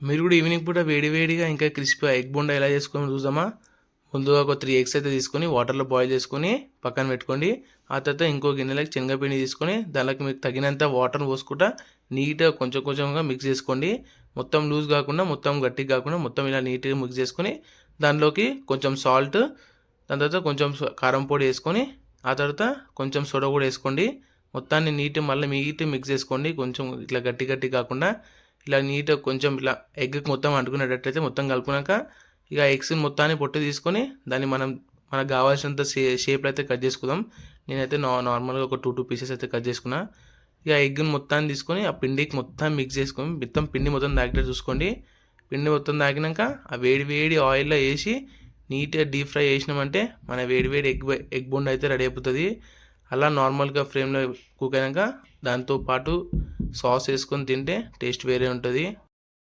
మీరు కూడా ఈవినింగ్ పూట వేడి వేడిగా ఇంకా క్రిస్పీ ఎగ్ బోండా ఎలా చేసుకోవాలో చూద్దామా. ముందుగా ఒక 3 ఎగ్స్ అయితే తీసుకొని వాటర్లో బాయిల్ చేసుకొని పక్కన పెట్టుకోండి. ఆ తర్వాత ఇంకో గిన్నెలోకి శనగపిండి తీసుకొని దానికి మీకు తగినంత వాటర్ పోసుకుంటా నీట్గా కొంచెం కొంచెంగా మిక్స్ చేసుకోండి. మొత్తం లూజ్ కాకుండా మొత్తం గట్టిగా కాకుండా మొత్తం ఇలా నీట్గా మిక్స్ చేసుకొని దానిలోకి కొంచెం సాల్ట్, దాని తర్వాత కొంచెం కారం పొడి వేసుకొని ఆ తర్వాత కొంచెం సోడా కూడా వేసుకోండి. మొత్తాన్ని మళ్ళీ మిక్స్ చేసుకోండి. కొంచెం ఇట్లా గట్టి గట్టి కాకుండా ఇలా నీట్గా కొంచెం ఇలా ఎగ్కి మొత్తం అంటుకునేటట్టయితే మొత్తం కలుపుకున్నాక ఇక ఎగ్స్ మొత్తాన్ని పొట్టు తీసుకొని దాన్ని మనకు కావాల్సినంత షేప్లో అయితే కట్ చేసుకుందాం. నేనైతే నార్మల్గా ఒక 2 పీసెస్ అయితే కట్ చేసుకున్నా. ఇక ఎగ్ని మొత్తాన్ని తీసుకొని ఆ పిండికి మొత్తం మిక్స్ చేసుకొని మొత్తం పిండి మొత్తం తాగేటట్టు చూసుకోండి. పిండి మొత్తం తాగినాక ఆ వేడి వేడి ఆయిల్లో వేసి నీట్గా డీప్ ఫ్రై చేసినామంటే మన వేడి వేడి ఎగ్ బోండా అయితే రెడీ అయిపోతుంది. అలా నార్మల్గా ఫ్లేమ్లో కుక్ అయినాక దాంతోపాటు సాస్ వేసుకొని తింటే టేస్ట్ వేరే ఉంటుంది.